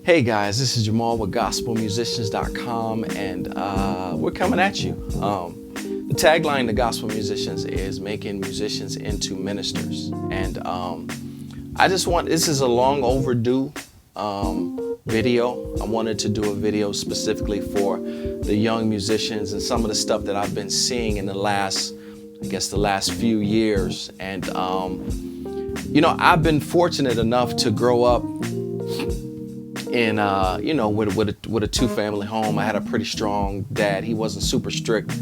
Hey guys, this is Jamal with gospelmusicians.com, and we're coming at you. The tagline to Gospel Musicians is making musicians into ministers. And this is a long overdue video. I wanted to do a video specifically for the young musicians and some of the stuff that I've been seeing in the last few years. And, I've been fortunate enough to grow up in with a two-family home. I had a pretty strong dad. He wasn't super strict,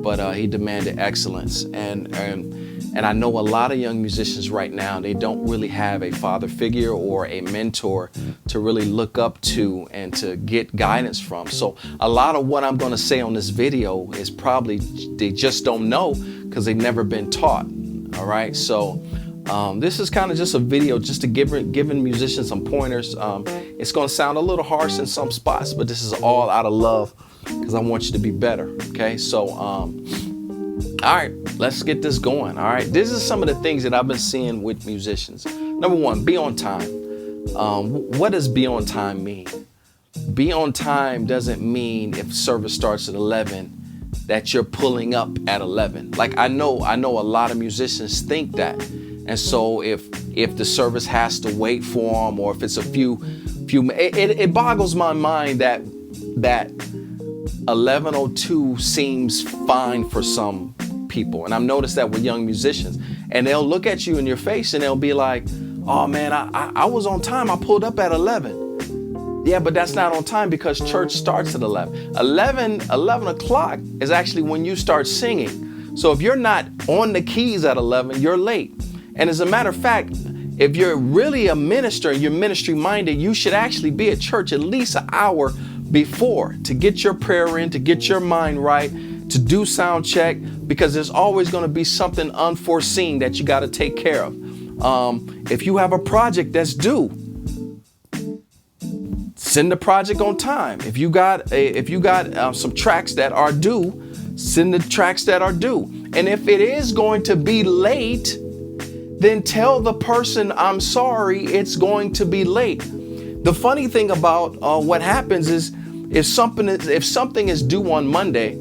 but he demanded excellence. And I know a lot of young musicians right now, they don't really have a father figure or a mentor to really look up to and to get guidance from. So a lot of what I'm going to say on this video is probably they just don't know because they've never been taught. All right. So this is kind of just a video just to giving musicians some pointers. It's going to sound a little harsh in some spots, but this is all out of love because I want you to be better. Okay, so all right, let's get this going. All right, this is some of the things that I've been seeing with musicians. Number one, be on time. What does be on time mean? Be on time doesn't mean if service starts at 11 that you're pulling up at 11. Like I know a lot of musicians think that. And so if the service has to wait for them, or if it's a few, it boggles my mind that 11:02 seems fine for some people. And I've noticed that with young musicians, and they'll look at you in your face and they'll be like, "Oh man, I was on time. I pulled up at 11." Yeah, but that's not on time because church starts at 11. 11 o'clock is actually when you start singing. So if you're not on the keys at 11, you're late. And as a matter of fact, if you're really a minister and you're ministry minded, you should actually be at church at least an hour before to get your prayer in, to get your mind right, to do sound check, because there's always going to be something unforeseen that you got to take care of. If you have a project that's due, send the project on time. If you got some tracks that are due, send the tracks that are due. And if it is going to be late, then tell the person, "I'm sorry, it's going to be late." The funny thing about what happens is if something is due on Monday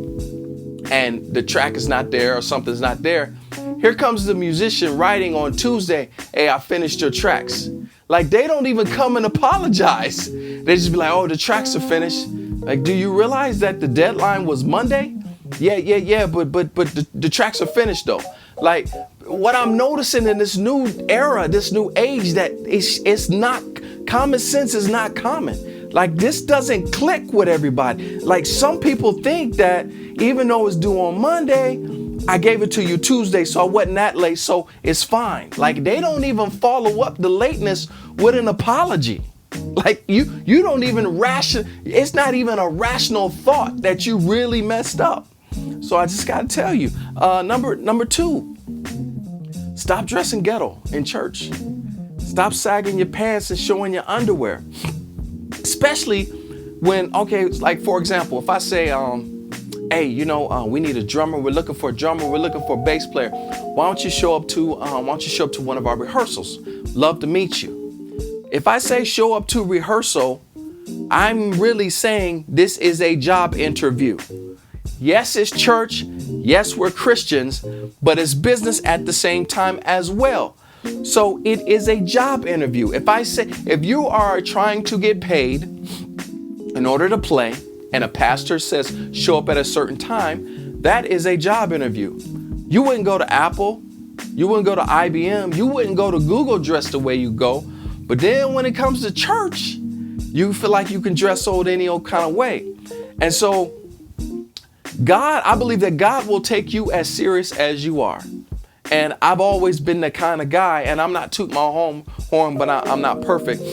and the track is not there or something's not there, here comes the musician writing on Tuesday, "Hey, I finished your tracks." Like they don't even come and apologize. They just be like, "Oh, the tracks are finished." Like, do you realize that the deadline was Monday? Yeah, but the tracks are finished though. Like, what I'm noticing in this new era, this new age, that it's not, common sense is not common. Like, this doesn't click with everybody. Like, some people think that even though it's due on Monday, I gave it to you Tuesday, so I wasn't that late, so it's fine. Like, they don't even follow up the lateness with an apology. Like, you don't even it's not even a rational thought that you really messed up. So I just got to tell you, number two, stop dressing ghetto in church. Stop sagging your pants and showing your underwear. Especially when, okay, like for example, if I say, "Hey, we need a drummer. We're looking for a drummer. We're looking for a bass player. Why don't you show up to one of our rehearsals? Love to meet you." If I say show up to rehearsal, I'm really saying this is a job interview. Yes, it's church. Yes, we're Christians, but it's business at the same time as well. So it is a job interview. If you are trying to get paid in order to play and a pastor says show up at a certain time, that is a job interview. You wouldn't go to Apple. You wouldn't go to IBM. You wouldn't go to Google dressed the way you go. But then when it comes to church, you feel like you can dress any old kind of way. And so I believe that God will take you as serious as you are. And I've always been the kind of guy, and I'm not tooting my horn, but I'm not perfect.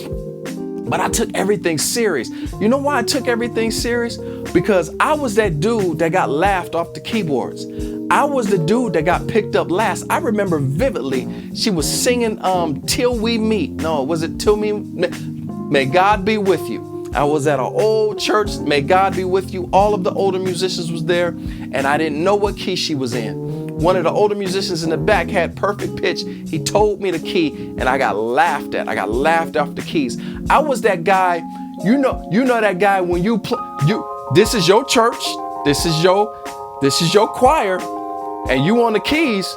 But I took everything serious. You know why I took everything serious? Because I was that dude that got laughed off the keyboards. I was the dude that got picked up last. I remember vividly, she was singing "Till We Meet." No, was it "Till Me"? May God be with you. I was at an old church. May God be with you. All of the older musicians was there, and I didn't know what key she was in. One of the older musicians in the back had perfect pitch. He told me the key, and I got laughed at. I got laughed off the keys. I was that guy You know that guy when this is your church, this is your choir, and you on the keys.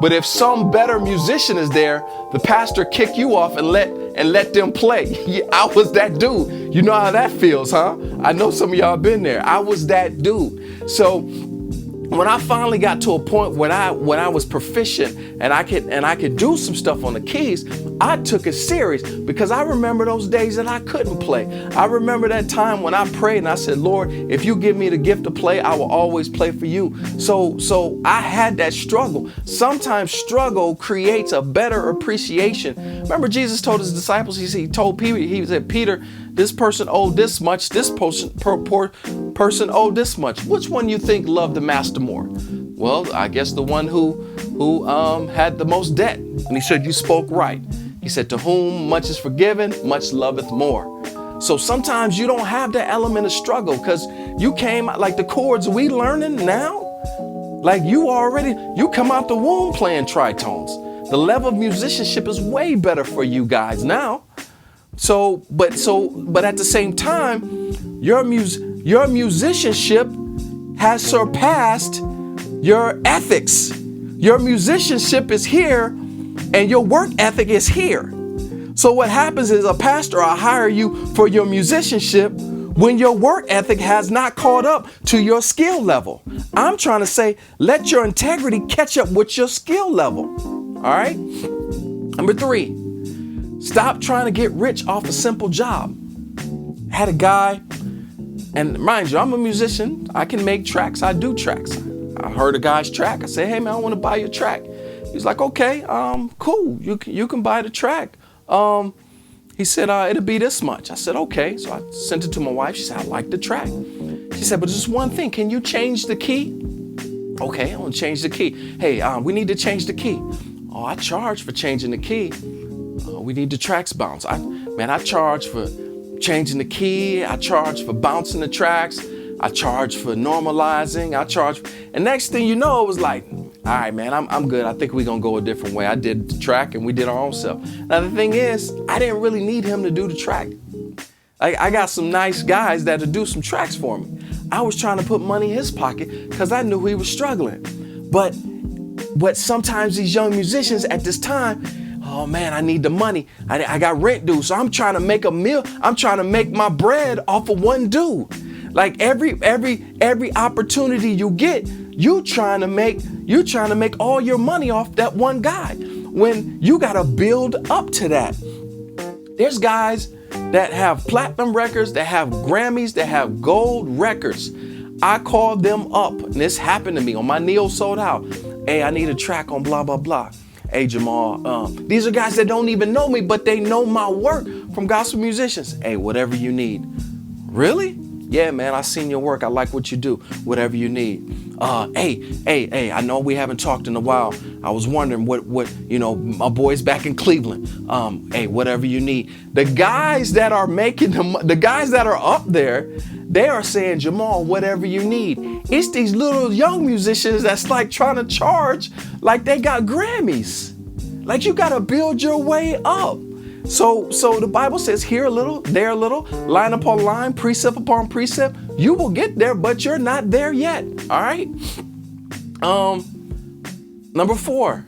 But if some better musician is there, the pastor kick you off and let them play. Yeah, I was that dude. You know how that feels, huh? I know some of y'all been there. I was that dude. So when I finally got to a point when I was proficient and I could do some stuff on the keys, I took it serious because I remember those days that I couldn't play. I remember that time when I prayed and I said, Lord, if you give me the gift to play, I will always play for you. So I had that struggle. Sometimes struggle creates a better appreciation. Remember Jesus told his disciples, he told Peter, he said, Peter, this person owed this much, this person owed this much. Which one you think loved the master more? Well, I guess the one who had the most debt. And he said, you spoke right. He said, to whom much is forgiven, much loveth more. So sometimes you don't have that element of struggle because you came like the chords we learning now. Like you come out the womb playing tritones. The level of musicianship is way better for you guys now. But at the same time, your musicianship has surpassed your ethics. Your musicianship is here and your work ethic is here. So what happens is a pastor will hire you for your musicianship when your work ethic has not caught up to your skill level. I'm trying to say, let your integrity catch up with your skill level. All right. Number 3, stop trying to get rich off a simple job. I had a guy, and mind you, I'm a musician. I can make tracks. I do tracks. I heard a guy's track. I said, hey man, I want to buy your track. He's like, okay, cool. You can buy the track. He said, it'll be this much. I said, okay. So I sent it to my wife. She said, I like the track. She said, but just one thing. Can you change the key? Okay, I want to change the key. Hey, we need to change the key. Oh, I charge for changing the key. We need the tracks bounced. I charge for changing the key. I charge for bouncing the tracks. I charge for normalizing. And next thing you know, it was like, all right, man, I'm good. I think we're going to go a different way. I did the track and we did our own stuff. Now, the thing is, I didn't really need him to do the track. I got some nice guys that'll do some tracks for me. I was trying to put money in his pocket because I knew he was struggling. But sometimes these young musicians at this time, oh man, I need the money. I got rent due. So I'm trying to make a meal. I'm trying to make my bread off of one dude. Like every opportunity you get, you trying to make all your money off that one guy when you got to build up to that. There's guys that have platinum records, that have Grammys, that have gold records. I called them up, and this happened to me on my Neo Sold Out. Hey, I need a track on blah, blah, blah. Hey, Jamal, these are guys that don't even know me, but they know my work from gospel musicians. Hey, whatever you need. Really? Yeah, man, I seen your work. I like what you do. Whatever you need. Hey, I know we haven't talked in a while. I was wondering what my boys back in Cleveland. Hey, whatever you need. The guys that are the guys that are up there, they are saying, Jamal, whatever you need. It's these little young musicians that's like trying to charge like they got Grammys. Like you got to build your way up. So the Bible says here a little, there a little, line upon line, precept upon precept. You will get there, but you're not there yet. All right. Number 4,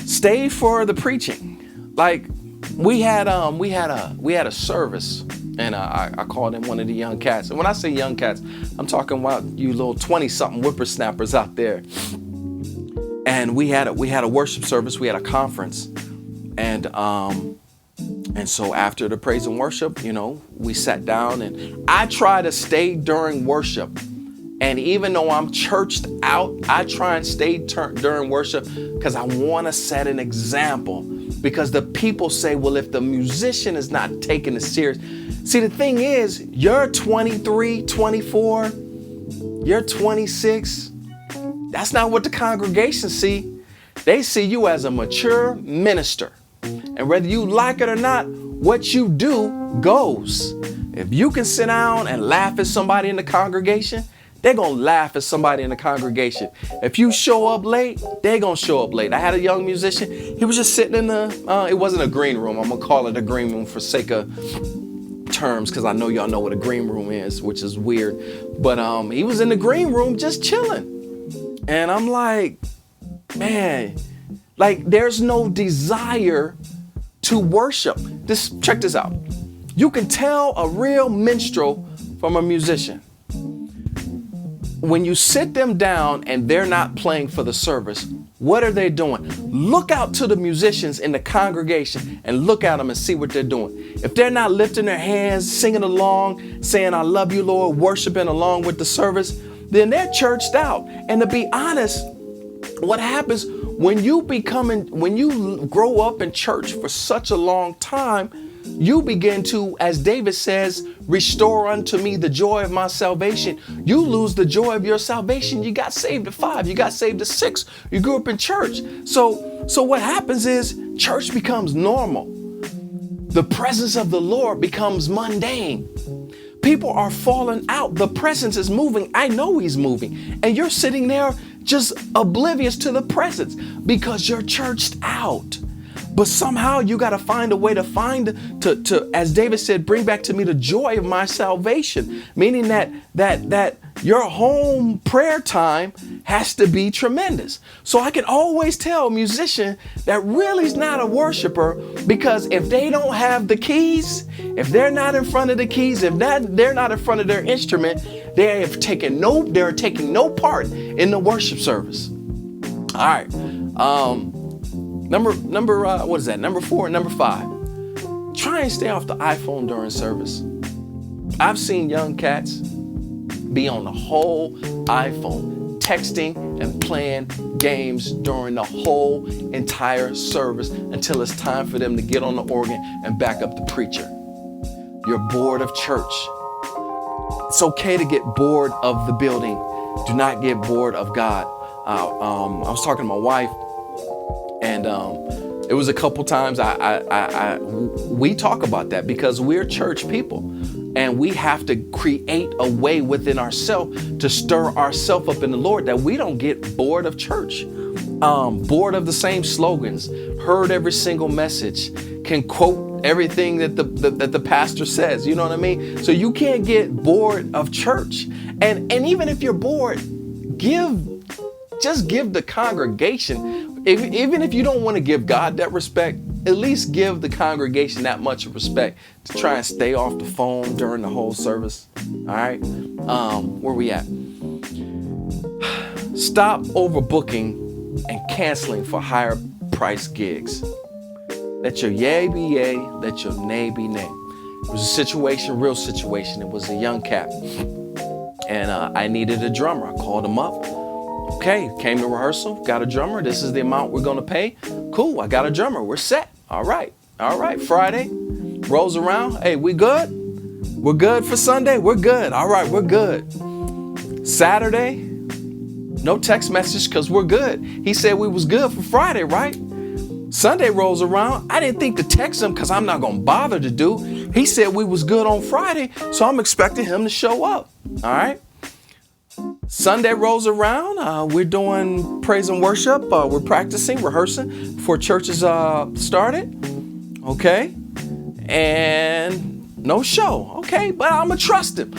stay for the preaching. Like we had a service, and I called in one of the young cats. And when I say young cats, I'm talking about you little 20-something whippersnappers out there. And we had a worship service. We had a conference. And so after the praise and worship, we sat down, and I try to stay during worship. And even though I'm churched out, I try and stay during worship because I want to set an example. Because the people say, well, if the musician is not taking it serious. See, the thing is, you're 23, 24, you're 26. That's not what the congregation see. They see you as a mature minister. And whether you like it or not, what you do goes. If you can sit down and laugh at somebody in the congregation, they're going to laugh at somebody in the congregation. If you show up late, they're going to show up late. I had a young musician. He was just sitting in it wasn't a green room. I'm going to call it a green room for sake of terms because I know y'all know what a green room is, which is weird. But he was in the green room just chilling. And I'm like, man, like there's no desire to worship. Check this out. You can tell a real minstrel from a musician. When you sit them down and they're not playing for the service, what are they doing? Look out to the musicians in the congregation and look at them and see what they're doing. If they're not lifting their hands, singing along, saying, I love you, Lord, worshiping along with the service, then they're churched out. And to be honest, what happens when you grow up in church for such a long time, you begin to, as David says, restore unto me the joy of my salvation. You lose the joy of your salvation. You got saved at 5. You got saved at 6. You grew up in church. So what happens is church becomes normal. The presence of the Lord becomes mundane. People are falling out. The presence is moving. I know he's moving. And you're sitting there just oblivious to the presence because you're churched out. But somehow you got to find a way to, as David said, bring back to me the joy of my salvation, meaning that your home prayer time has to be tremendous. So I can always tell a musician that really is not a worshiper, because if they don't have the keys, if they're not in front of the keys, if they're not in front of their instrument, they're taking no part in the worship service. All right. Number what is that? Number 4 and number 5. Try and stay off the iPhone during service. I've seen young cats be on the whole iPhone, texting and playing games during the whole entire service until it's time for them to get on the organ and back up the preacher. You're bored of church. It's okay to get bored of the building. Do not get bored of God. I was talking to my wife, and it was a couple times we talk about that because we're church people, and we have to create a way within ourselves to stir ourselves up in the Lord that we don't get bored of church, bored of the same slogans, heard every single message, can quote everything that the pastor says. You know what I mean? So you can't get bored of church. And even if you're bored, just give the congregation, even if you don't want to give God that respect, at least give the congregation that much respect to try and stay off the phone during the whole service. All right. Where we at? Stop overbooking and canceling for higher price gigs. Let your yay be yay, let your nay be nay. It was a situation, real situation. It was a young cat, and I needed a drummer. I called him up. Okay, came to rehearsal, got a drummer. This is the amount we're gonna pay. Cool, I got a drummer. We're set. All right. Friday rolls around. Hey, we good? We're good for Sunday? We're good. All right, we're good. Saturday, no text message because we're good. He said we was good for Friday, right? Sunday rolls around. I didn't think to text him because I'm not gonna bother to do. He said we was good on Friday, so I'm expecting him to show up. All right. Sunday rolls around. We're doing praise and worship. We're practicing, rehearsing before churches started. Okay. And no show. Okay. But I'm going to trust him.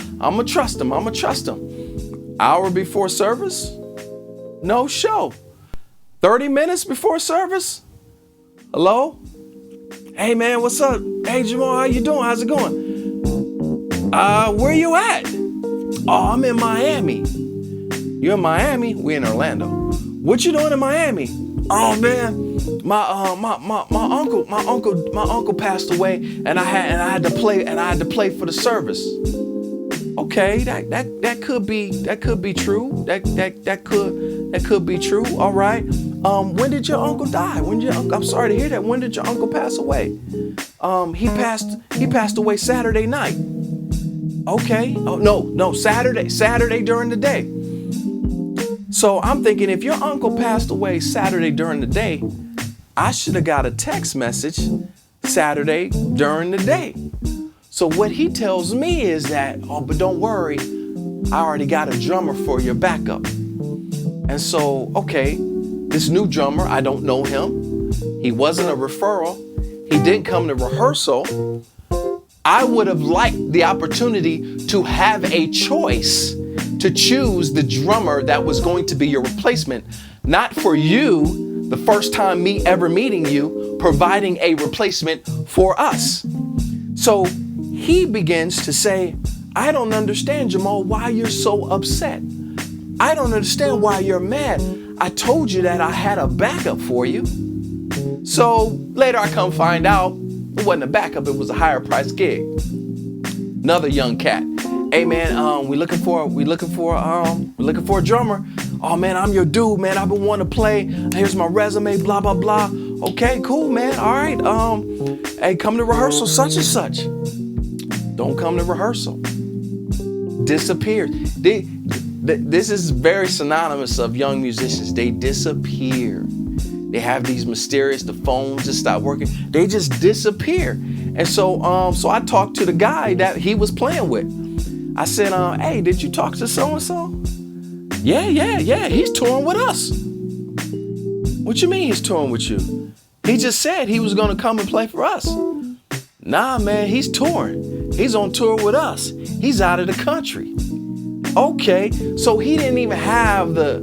Hour before service, no show. 30 minutes before service. Hello? Hey, man, what's up? Hey, Jamal, how you doing? How's it going? Where you at? Oh, I'm in Miami. You in Miami? We in Orlando. What you doing in Miami? Oh man, my uncle passed away, and I had to play for the service. Okay, that could be true. That could be true. All right. When did your uncle die? I'm sorry to hear that. When did your uncle pass away? He passed away Saturday night. Okay. Oh no, Saturday during the day. So I'm thinking, if your uncle passed away Saturday during the day, I should have got a text message Saturday during the day. So what he tells me is that, oh, but don't worry, I already got a drummer for your backup. And so, okay, this new drummer, I don't know him. He wasn't a referral. He didn't come to rehearsal. I would have liked the opportunity to have a choice to choose the drummer that was going to be your replacement, not for you, the first time me ever meeting you, providing a replacement for us. So he begins to say, I don't understand, Jamal, why you're so upset. I don't understand why you're mad. I told you that I had a backup for you. So later I come find out it wasn't a backup, it was a higher price gig. Another young cat. Hey man, we're looking for a drummer. Oh man, I'm your dude, man. I've been wanting to play. Here's my resume, blah blah blah. Okay, cool, man. All right. Hey, come to rehearsal such and such. Don't come to rehearsal. Disappear. This is very synonymous of young musicians. They disappear. They have these mysterious, the phones just stop working. They just disappear. And so I talked to the guy that he was playing with. I said, hey, did you talk to so-and-so? Yeah, he's touring with us. What you mean he's touring with you? He just said he was gonna come and play for us. Nah, man, he's touring. He's on tour with us. He's out of the country. Okay, so he didn't even have the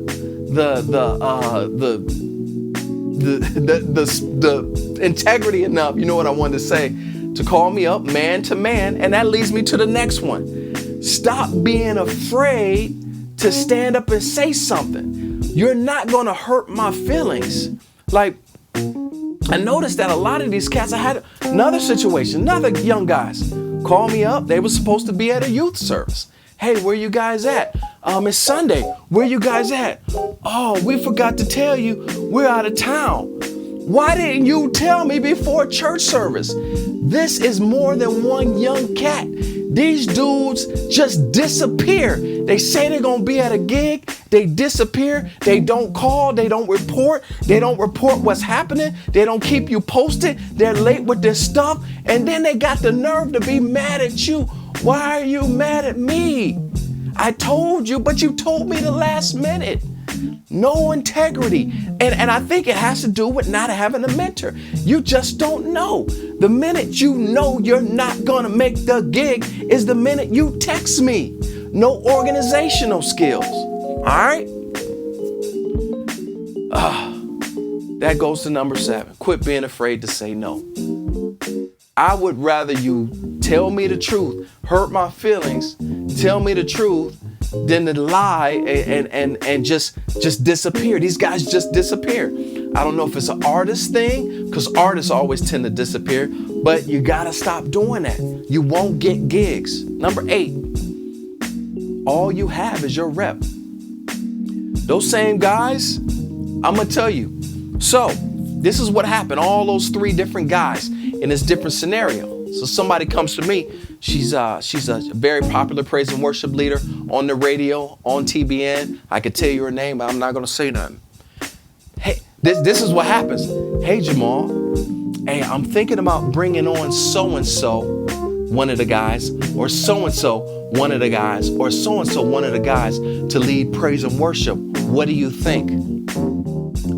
integrity enough, you know what I wanted to say, to call me up man to man. And that leads me to the next one. Stop being afraid to stand up and say something. You're not gonna hurt my feelings. Like, I noticed that a lot of these cats, I had another situation, another young guys call me up. They were supposed to be at a youth service. Hey, where you guys at? It's Sunday. Where you guys at? Oh, we forgot to tell you we're out of town. Why didn't you tell me before church service? This is more than one young cat. These dudes just disappear. They say they're gonna be at a gig. They disappear. They don't call. They don't report. They don't report what's happening. They don't keep you posted. They're late with their stuff. And then they got the nerve to be mad at you. Why are you mad at me? I told you, but you told me the last minute. No integrity. And I think it has to do with not having a mentor. You just don't know. The minute you know you're not gonna make the gig is the minute you text me. No organizational skills. All right? That goes to number 7. Quit being afraid to say no. I would rather you tell me the truth, hurt my feelings, tell me the truth, than to lie and just disappear. These guys just disappear. I don't know if it's an artist thing, because artists always tend to disappear, but you gotta stop doing that. You won't get gigs. Number 8, all you have is your rep. Those same guys, I'm gonna tell you. So this is what happened. All those 3 different guys in this different scenario. So somebody comes to me. She's a very popular praise and worship leader on the radio, on TBN. I could tell you her name, but I'm not gonna say nothing. Hey, this is what happens. Hey, Jamal. Hey, I'm thinking about bringing on so-and-so, one of the guys, or so-and-so, one of the guys, or so-and-so, one of the guys to lead praise and worship. What do you think?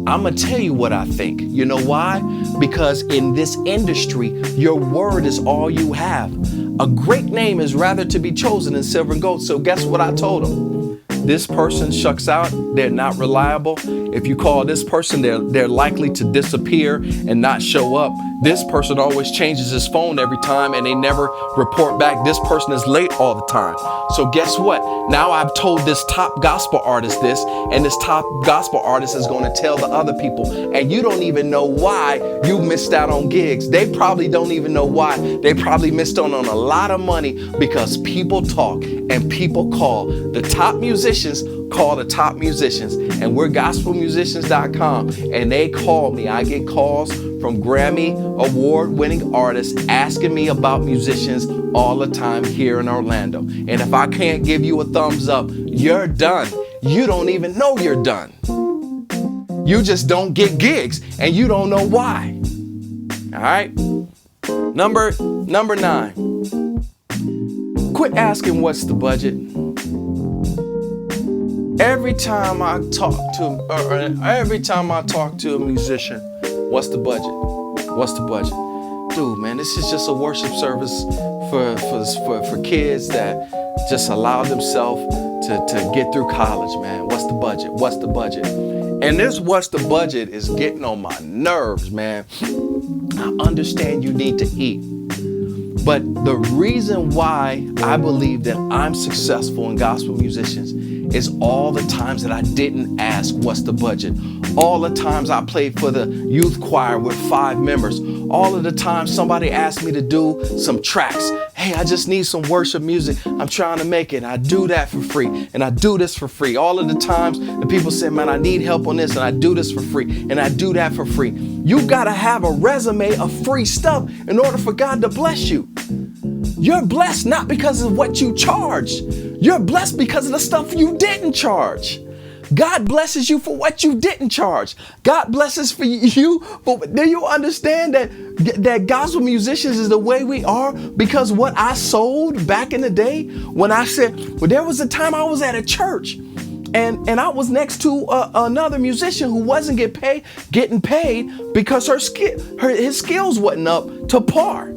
I'm gonna tell you what I think. You know why? Because in this industry, your word is all you have. A great name is rather to be chosen than silver and gold. So guess what I told him? This person shucks out. They're not reliable. If you call this person, they're likely to disappear and not show up. This person always changes his phone every time and they never report back. This person is late all the time. So guess what? Now I've told this top gospel artist this, and this top gospel artist is going to tell the other people, and you don't even know why you missed out on gigs. They probably don't even know why. They probably missed out on a lot of money because people talk and people call. The top musicians call the top musicians, and we're gospelmusicians.com, and they call me. I get calls from Grammy award-winning artists asking me about musicians all the time here in Orlando. And if I can't give you a thumbs up, you're done. You don't even know you're done. You just don't get gigs and you don't know why. All right. Number 9. Quit asking what's the budget. Every time I talk to a musician, what's the budget? What's the budget? Dude, man, this is just a worship service for kids that just allow themselves to get through college, man. What's the budget? What's the budget? And this what's the budget is getting on my nerves, man. I understand you need to eat. But the reason why I believe that I'm successful in gospel musicians is all the times that I didn't ask what's the budget. All the times I played for the youth choir with 5 members. All of the times somebody asked me to do some tracks. Hey, I just need some worship music. I'm trying to make it. I do that for free. And I do this for free. All of the times the people say, man, I need help on this. And I do this for free. And I do that for free. You got to have a resume of free stuff in order for God to bless you. You're blessed not because of what you charge. You're blessed because of the stuff you didn't charge. God blesses you for what you didn't charge. God blesses for you. But do you understand that gospel musicians is the way we are because what I sold back in the day when I said, well, there was a time I was at a church and I was next to another musician who wasn't getting paid because his skills wasn't up to par.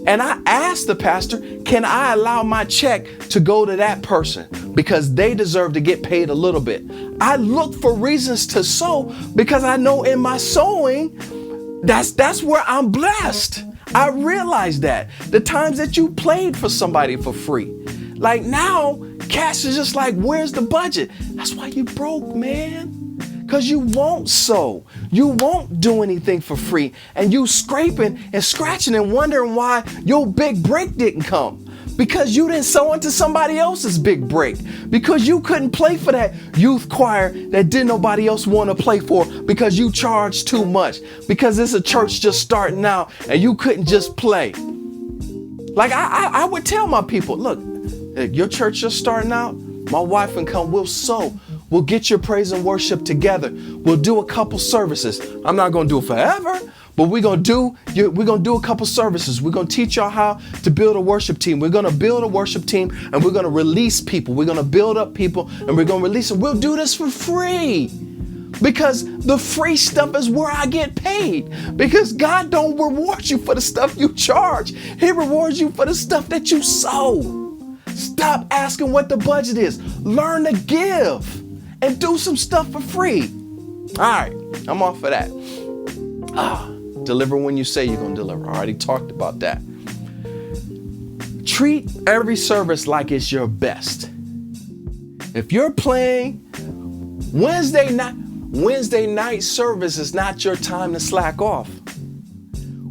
And I asked the pastor, can I allow my check to go to that person because they deserve to get paid a little bit? I look for reasons to sow because I know in my sowing, that's where I'm blessed. I realize that the times that you played for somebody for free, like now, cash is just like, where's the budget? That's why you broke, man. Because you won't sow. You won't do anything for free. And you scraping and scratching and wondering why your big break didn't come. Because you didn't sow into somebody else's big break. Because you couldn't play for that youth choir that didn't nobody else want to play for because you charged too much. Because it's a church just starting out and you couldn't just play. Like I would tell my people, look, your church just starting out, my wife and come, we'll sow. We'll get your praise and worship together. We'll do a couple services. I'm not going to do it forever, but we're going to do a couple services. We're going to teach y'all how to build a worship team. We're going to build a worship team and we're going to release people. We're going to build up people and we're going to release them. We'll do this for free because the free stuff is where I get paid because God don't reward you for the stuff you charge. He rewards you for the stuff that you sow. Stop asking what the budget is. Learn to give. And do some stuff for free. All right, I'm off of that. Deliver when you say you're going to deliver. I already talked about that. Treat every service like it's your best. If you're playing Wednesday night service is not your time to slack off.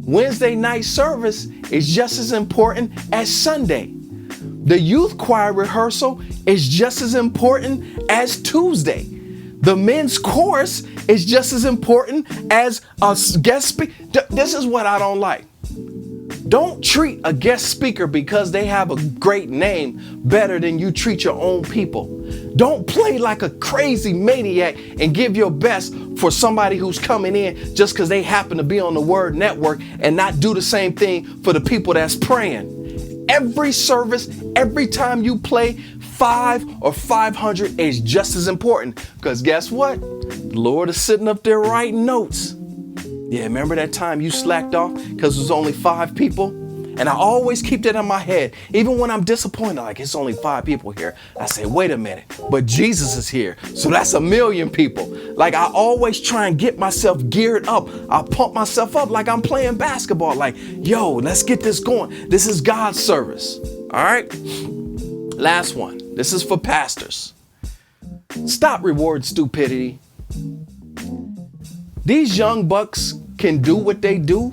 Wednesday night service is just as important as Sunday. The youth choir rehearsal is just as important as Tuesday. The men's chorus is just as important as a guest speaker. This is what I don't like. Don't treat a guest speaker because they have a great name better than you treat your own people. Don't play like a crazy maniac and give your best for somebody who's coming in just because they happen to be on the Word Network and not do the same thing for the people that's praying. Every service, every time you play, 5 or 500 is just as important. Because guess what? The Lord is sitting up there writing notes. Yeah, remember that time you slacked off because it was only 5 people? And I always keep that in my head. Even when I'm disappointed, like it's only 5 people here. I say, wait a minute, but Jesus is here. So that's 1,000,000 people. Like I always try and get myself geared up. I pump myself up like I'm playing basketball. Like, yo, let's get this going. This is God's service. All right. Last one. This is for pastors. Stop rewarding stupidity. These young bucks can do what they do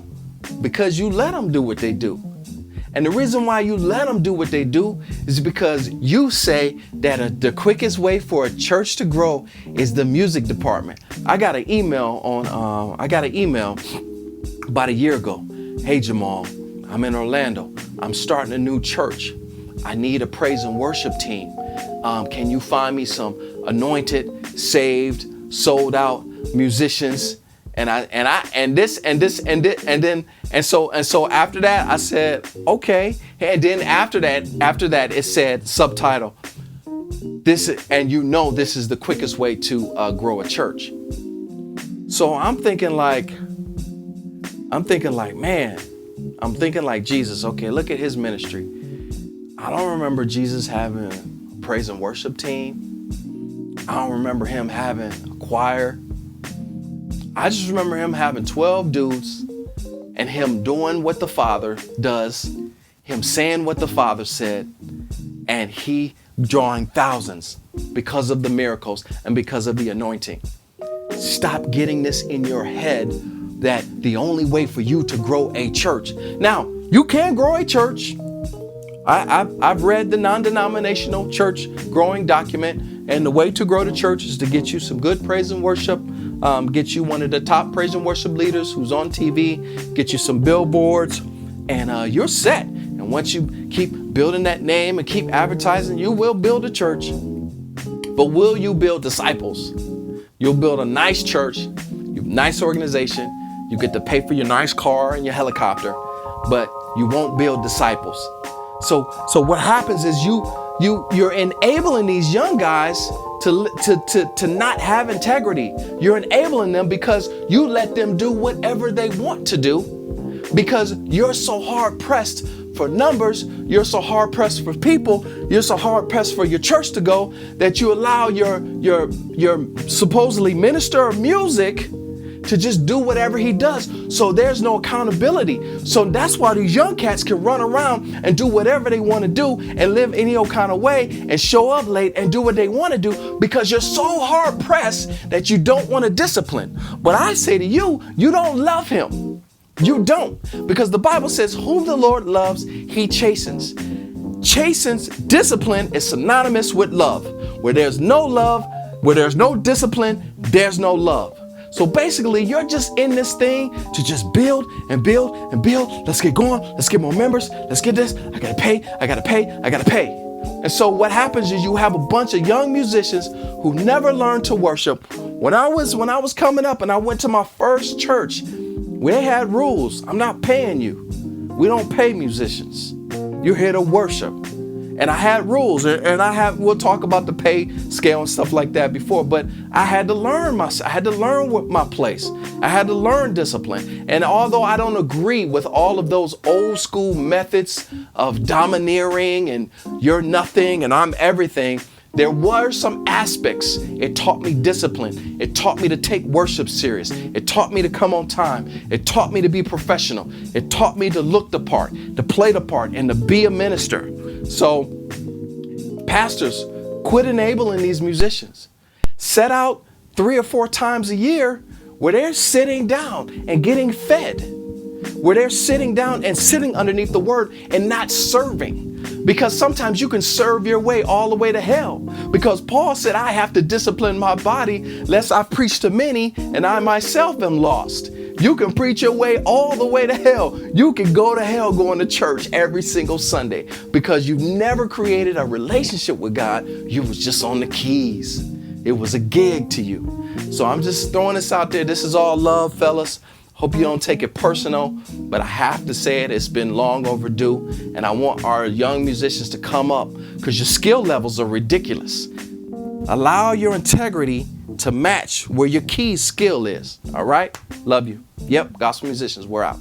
because you let them do what they do. And the reason why you let them do what they do is because you say that the quickest way for a church to grow is the music department. I got an email about a year ago. Hey, Jamal, I'm in Orlando. I'm starting a new church. I need a praise and worship team. Can you find me some anointed, saved, sold out musicians? So after that, I said, okay. And then after that, it said subtitle, this is the quickest way to grow a church. So I'm thinking like Jesus. Okay, look at his ministry. I don't remember Jesus having a praise and worship team. I don't remember him having a choir. I just remember him having 12 dudes and him doing what the Father does, him saying what the Father said, and he drawing thousands because of the miracles and because of the anointing. Stop getting this in your head that the only way for you to grow a church. Now, you can grow a church. I've read the non-denominational church growing document, and the way to grow the church is to get you some good praise and worship, get you one of the top praise and worship leaders who's on TV, get you some billboards, and you're set. And once you keep building that name and keep advertising, you will build a church. But will you build disciples? You'll build a nice church, nice organization. You get to pay for your nice car and your helicopter, but you won't build disciples. So what happens is you're enabling these young guys to not have integrity. You're enabling them because you let them do whatever they want to do, because you're so hard pressed for numbers, you're so hard pressed for people, you're so hard pressed for your church to go, that you allow your supposedly minister of music to just do whatever he does. So there's no accountability. So that's why these young cats can run around and do whatever they want to do and live any old kind of way and show up late and do what they want to do, because you're so hard pressed that you don't want to discipline. But I say to you, you don't love him. You don't, because the Bible says, whom the Lord loves, he chastens. Chastens, discipline is synonymous with love. Where there's no love, where there's no discipline, there's no love. So basically, you're just in this thing to just build and build and build. Let's get going. Let's get more members. Let's get this. I gotta pay. I gotta pay. I gotta pay. And so what happens is you have a bunch of young musicians who never learned to worship. When I was coming up and I went to my first church, they had rules. I'm not paying you. We don't pay musicians. You're here to worship. And I had rules, and we'll talk about the pay scale and stuff like that before, but I had to learn what my place. I had to learn discipline. And although I don't agree with all of those old school methods of domineering and you're nothing and I'm everything, there were some aspects. It taught me discipline. It taught me to take worship serious. It taught me to come on time. It taught me to be professional. It taught me to look the part, to play the part, and to be a minister. So, pastors, quit enabling these musicians. Set out 3 or 4 times a year where they're sitting down and getting fed, where they're sitting down and sitting underneath the word and not serving. Because sometimes you can serve your way all the way to hell. Because Paul said, I have to discipline my body lest I preach to many and I myself am lost. You can preach your way all the way to hell. You can go to hell going to church every single Sunday because you've never created a relationship with God. You was just on the keys. It was a gig to you. So I'm just throwing this out there. This is all love, fellas. Hope you don't take it personal, but I have to say it. It's been long overdue, and I want our young musicians to come up because your skill levels are ridiculous. Allow your integrity to match where your key skill is. All right? Love you. Yep, Gospel Musicians, we're out.